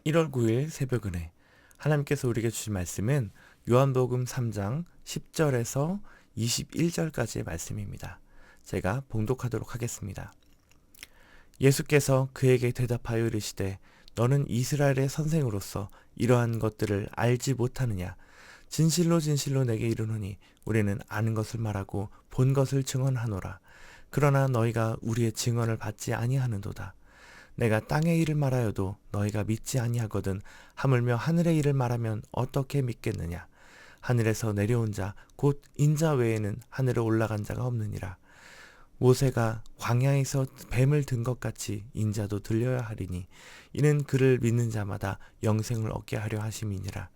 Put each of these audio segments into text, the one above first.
1월 9일 새벽은혜 하나님께서 우리에게 주신 말씀은 요한복음 3장 10절에서 21절까지의 말씀입니다. 제가 봉독하도록 하겠습니다. 예수께서 그에게 대답하여 이르시되 너는 이스라엘의 선생으로서 이러한 것들을 알지 못하느냐? 진실로 진실로 내게 이르노니 우리는 아는 것을 말하고 본 것을 증언하노라. 그러나 너희가 우리의 증언을 받지 아니하는도다. 내가 땅의 일을 말하여도 너희가 믿지 아니하거든 하물며 하늘의 일을 말하면 어떻게 믿겠느냐? 하늘에서 내려온 자 곧 인자 외에는 하늘에 올라간 자가 없느니라. 모세가 광야에서 뱀을 든 것 같이 인자도 들려야 하리니 이는 그를 믿는 자마다 영생을 얻게 하려 하심이니라.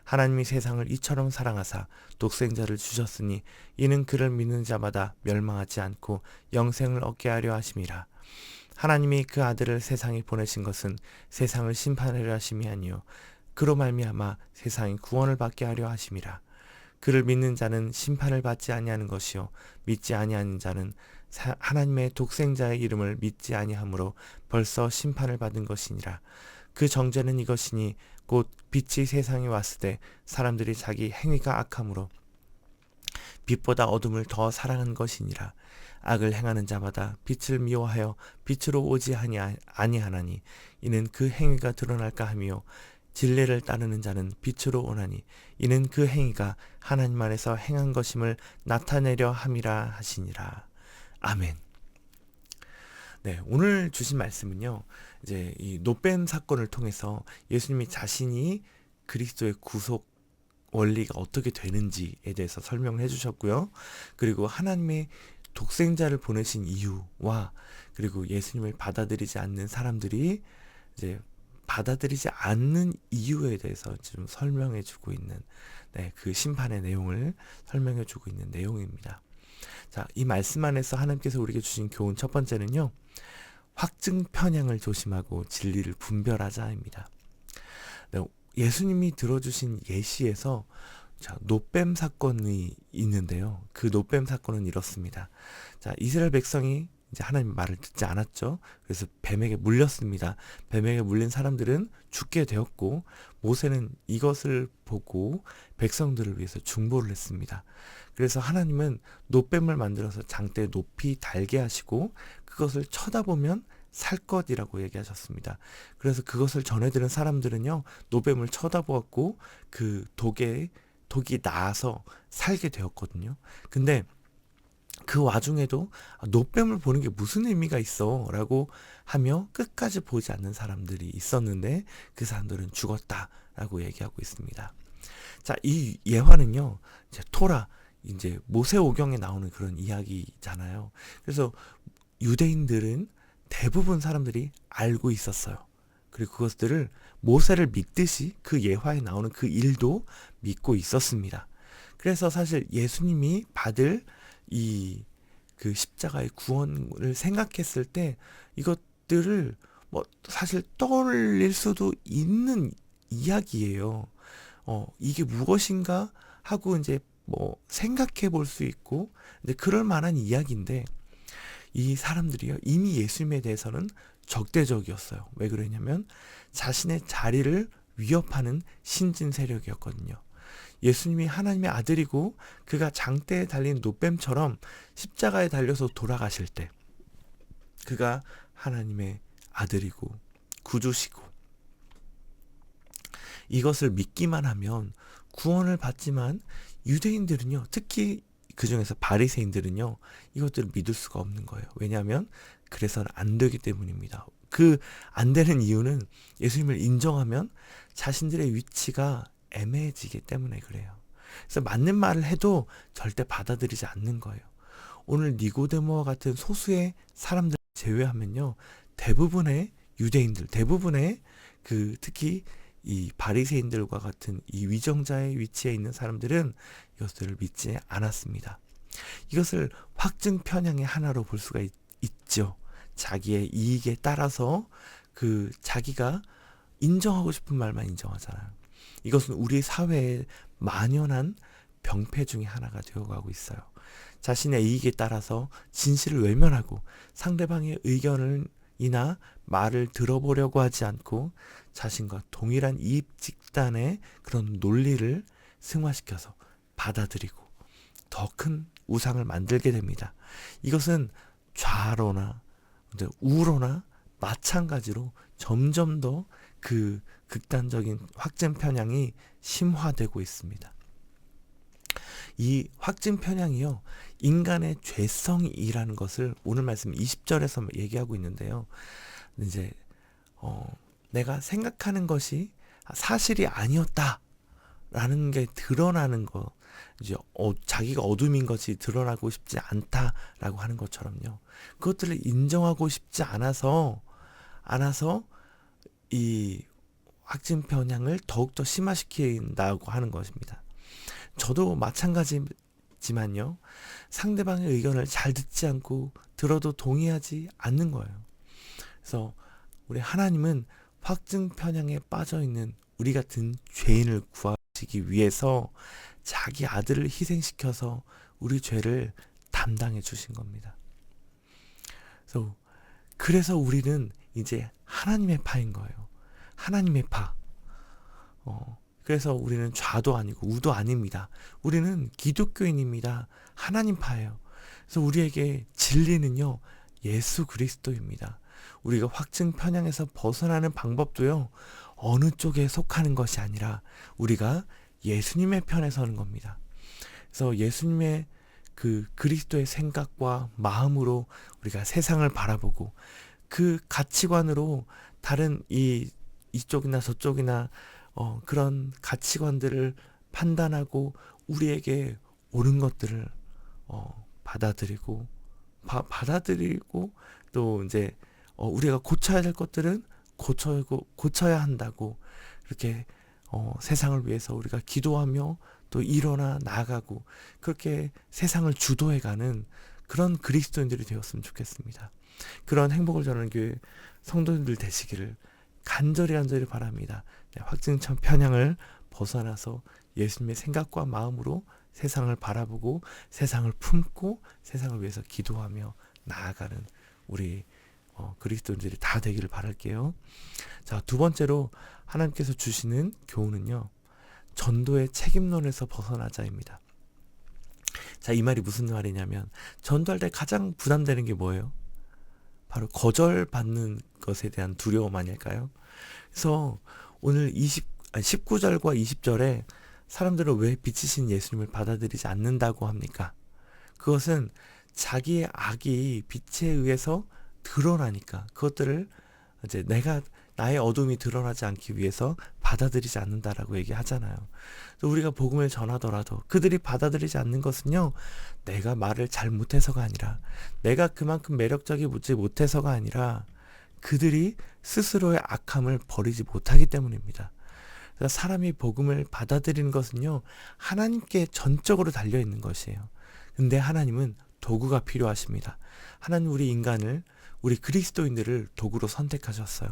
하나님이 세상을 이처럼 사랑하사 독생자를 주셨으니 이는 그를 믿는 자마다 멸망하지 않고 영생을 얻게 하려 하심이라. 하나님이 그 아들을 세상에 보내신 것은 세상을 심판하려 하심이 아니요 그로 말미암아 세상이 구원을 받게 하려 하심이라. 그를 믿는 자는 심판을 받지 아니하는 것이요 믿지 아니하는 자는 하나님의 독생자의 이름을 믿지 아니하므로 벌써 심판을 받은 것이니라. 그 정죄는 이것이니 곧 빛이 세상에 왔을 때 사람들이 자기 행위가 악함으로 빛보다 어둠을 더 사랑한 것이니라. 악을 행하는 자마다 빛을 미워하여 빛으로 오지 아니하나니 이는 그 행위가 드러날까 하며 진리를 따르는 자는 빛으로 오나니 이는 그 행위가 하나님 안에서 행한 것임을 나타내려 함이라 하시니라. 아멘. 네, 오늘 주신 말씀은요. 이제 이 노뱀 사건을 통해서 예수님이 자신이 그리스도의 구속 원리가 어떻게 되는지에 대해서 설명을 해주셨고요. 그리고 하나님의 독생자를 보내신 이유와 그리고 예수님을 받아들이지 않는 사람들이 이제 받아들이지 않는 이유에 대해서 지금 설명해주고 있는 그 심판의 내용을 설명해주고 있는 내용입니다. 자, 이 말씀 안에서 하나님께서 우리에게 주신 교훈 첫 번째는요. 확증 편향을 조심하고 진리를 분별하자입니다. 예수님이 들어주신 예시에서 자, 노뱀 사건이 있는데요. 그 노뱀 사건은 이렇습니다. 자, 이스라엘 백성이 이제 하나님 말을 듣지 않았죠. 그래서 뱀에게 물렸습니다. 뱀에게 물린 사람들은 죽게 되었고 모세는 이것을 보고 백성들을 위해서 중보를 했습니다. 그래서 하나님은 노뱀을 만들어서 장대에 높이 달게 하시고 그것을 쳐다보면 살 것이라고 얘기하셨습니다. 그래서 그것을 전해들은 사람들은요. 노뱀을 쳐다보았고 그 독이 나아서 살게 되었거든요. 근데 그 와중에도 노뱀을 보는 게 무슨 의미가 있어 라고 하며 끝까지 보지 않는 사람들이 있었는데 그 사람들은 죽었다라고 얘기하고 있습니다. 자, 이 예화는요. 이제 토라 이제 모세오경에 나오는 그런 이야기잖아요. 그래서 유대인들은 대부분 사람들이 알고 있었어요. 그리고 그것들을 모세를 믿듯이 그 예화에 나오는 그 일도 믿고 있었습니다. 그래서 사실 예수님이 받을 그 십자가의 구원을 생각했을 때 이것들을 사실 떠올릴 수도 있는 이야기예요. 이게 무엇인가 하고 이제 생각해 볼 수 있고 근데 그럴 만한 이야기인데 이 사람들이요 이미 예수님에 대해서는 적대적이었어요. 왜 그러냐면 자신의 자리를 위협하는 신진 세력이었거든요. 예수님이 하나님의 아들이고 그가 장대에 달린 노뱀처럼 십자가에 달려서 돌아가실 때 그가 하나님의 아들이고 구주시고 이것을 믿기만 하면 구원을 받지만 유대인들은요 특히 그 중에서 바리새인들은요 이것들을 믿을 수가 없는 거예요. 왜냐하면 그래서는 안 되기 때문입니다. 그 안 되는 이유는 예수님을 인정하면 자신들의 위치가 애매해지기 때문에 그래요. 그래서 맞는 말을 해도 절대 받아들이지 않는 거예요. 오늘 니고데모와 같은 소수의 사람들 제외하면요 대부분의 유대인들, 대부분의 특히 이 바리새인들과 같은 이 위정자의 위치에 있는 사람들은 이것들을 믿지 않았습니다. 이것을 확증 편향의 하나로 볼 수가 있죠. 자기의 이익에 따라서 자기가 인정하고 싶은 말만 인정하잖아요. 이것은 우리 사회에 만연한 병폐 중에 하나가 되어가고 있어요. 자신의 이익에 따라서 진실을 외면하고 상대방의 의견을 이나 말을 들어보려고 하지 않고 자신과 동일한 이익 집단의 그런 논리를 승화시켜서 받아들이고 더 큰 우상을 만들게 됩니다. 이것은 좌로나 우로나 마찬가지로 점점 더 그 극단적인 확증 편향이 심화되고 있습니다. 이 확증 편향이요, 인간의 죄성이라는 것을 오늘 말씀 20절에서 얘기하고 있는데요. 이제 내가 생각하는 것이 사실이 아니었다라는 게 드러나는 것, 이제 자기가 어둠인 것이 드러나고 싶지 않다라고 하는 것처럼요. 그것들을 인정하고 싶지 않아서 이 확증 편향을 더욱더 심화시킨다고 하는 것입니다. 저도 마찬가지지만요. 상대방의 의견을 잘 듣지 않고 들어도 동의하지 않는 거예요. 그래서 우리 하나님은 확증 편향에 빠져 있는 우리 같은 죄인을 구하시기 위해서 자기 아들을 희생시켜서 우리 죄를 담당해 주신 겁니다. 그래서 우리는 이제 하나님의 파인 거예요. 하나님의 파. 그래서 우리는 좌도 아니고 우도 아닙니다. 우리는 기독교인입니다. 하나님 파예요. 그래서 우리에게 진리는요, 예수 그리스도입니다. 우리가 확증 편향에서 벗어나는 방법도요, 어느 쪽에 속하는 것이 아니라 우리가 예수님의 편에 서는 겁니다. 그래서 예수님의 그 그리스도의 생각과 마음으로 우리가 세상을 바라보고 그 가치관으로 다른 이쪽이나 저쪽이나 그런 가치관들을 판단하고 우리에게 옳은 것들을 받아들이고 또 이제 우리가 고쳐야 될 것들은 고쳐야 한다고 이렇게 세상을 위해서 우리가 기도하며 또 일어나 나아가고 그렇게 세상을 주도해가는 그런 그리스도인들이 되었으면 좋겠습니다. 그런 행복을 전하는 교회 성도님들 되시기를 간절히 바랍니다. 확증 편향을 벗어나서 예수님의 생각과 마음으로 세상을 바라보고 세상을 품고 세상을 위해서 기도하며 나아가는 우리 그리스도인들이 다 되기를 바랄게요. 자, 두 번째로 하나님께서 주시는 교훈은요, 전도의 책임론에서 벗어나자입니다. 자, 이 말이 무슨 말이냐면 전도할 때 가장 부담되는 게 뭐예요? 바로 거절받는 것에 대한 두려움 아닐까요? 그래서 오늘 19절과 20절에 사람들은 왜 빛이신 예수님을 받아들이지 않는다고 합니까? 그것은 자기의 악이 빛에 의해서 드러나니까 그것들을 이제 나의 어둠이 드러나지 않기 위해서 받아들이지 않는다라고 얘기하잖아요. 우리가 복음을 전하더라도 그들이 받아들이지 않는 것은요, 내가 말을 잘 못해서가 아니라 내가 그만큼 매력적이지 못해서가 아니라 그들이 스스로의 악함을 버리지 못하기 때문입니다. 그래서 사람이 복음을 받아들이는 것은요, 하나님께 전적으로 달려있는 것이에요. 근데 하나님은 도구가 필요하십니다. 하나님 우리 그리스도인들을 도구로 선택하셨어요.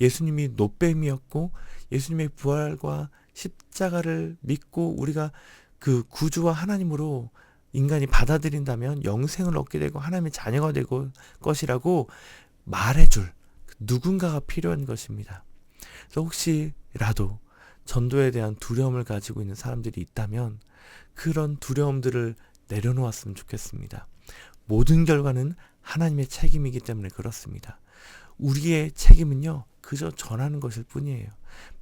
예수님이 노뱀이었고 예수님의 부활과 십자가를 믿고 우리가 그 구주와 하나님으로 인간이 받아들인다면 영생을 얻게 되고 하나님의 자녀가 되고 것이라고 말해줄 누군가가 필요한 것입니다. 그래서 혹시라도 전도에 대한 두려움을 가지고 있는 사람들이 있다면 그런 두려움들을 내려놓았으면 좋겠습니다. 모든 결과는 하나님의 책임이기 때문에 그렇습니다. 우리의 책임은요, 그저 전하는 것일 뿐이에요.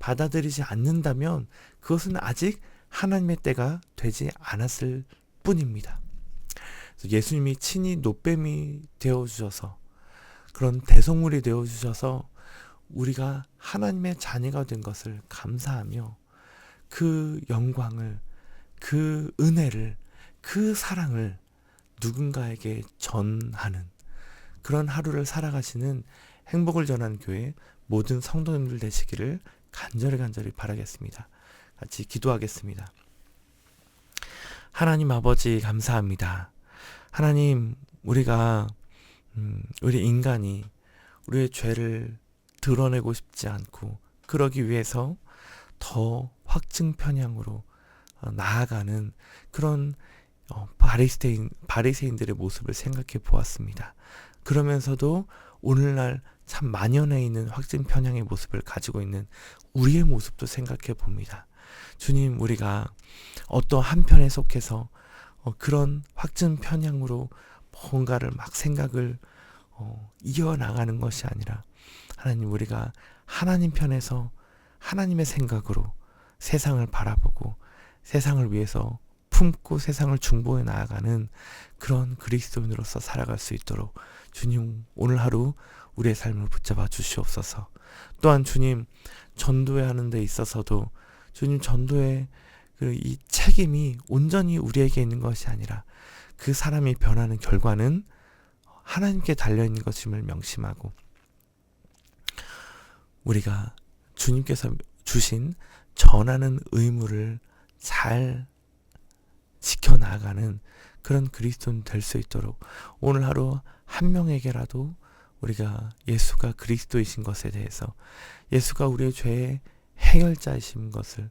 받아들이지 않는다면 그것은 아직 하나님의 때가 되지 않았을 뿐입니다. 그래서 예수님이 친히 노뱀이 되어주셔서 그런 대속물이 되어주셔서 우리가 하나님의 자녀가 된 것을 감사하며 그 영광을, 그 은혜를, 그 사랑을 누군가에게 전하는 그런 하루를 살아가시는 행복을 전하는 교회 모든 성도님들 되시기를 간절히 바라겠습니다. 같이 기도하겠습니다. 하나님 아버지 감사합니다. 하나님, 우리 인간이 우리의 죄를 드러내고 싶지 않고 그러기 위해서 더 확증 편향으로 나아가는 그런 바리새인들의 모습을 생각해 보았습니다. 그러면서도 오늘날 참 만연해 있는 확증 편향의 모습을 가지고 있는 우리의 모습도 생각해 봅니다. 주님, 우리가 어떤 한편에 속해서 그런 확증 편향으로 뭔가를 막 생각을 이어나가는 것이 아니라, 하나님, 우리가 하나님 편에서 하나님의 생각으로 세상을 바라보고 세상을 위해서 품고 세상을 중보해 나아가는 그런 그리스도인으로서 살아갈 수 있도록 주님, 오늘 하루 우리의 삶을 붙잡아 주시옵소서. 또한 주님, 전도회 하는 데 있어서도 주님, 전도의 이 책임이 온전히 우리에게 있는 것이 아니라 그 사람이 변하는 결과는 하나님께 달려있는 것임을 명심하고, 우리가 주님께서 주신 전하는 의무를 잘 지켜나가는 그런 그리스도인 될 수 있도록 오늘 하루 한 명에게라도 우리가 예수가 그리스도이신 것에 대해서, 예수가 우리의 죄의 해결자이신 것을,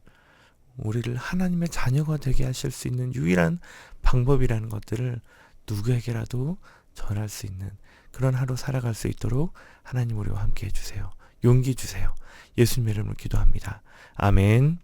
우리를 하나님의 자녀가 되게 하실 수 있는 유일한 방법이라는 것들을 누구에게라도 전할 수 있는 그런 하루 살아갈 수 있도록 하나님 우리와 함께 해주세요. 용기 주세요. 예수님 이름으로 기도합니다. 아멘.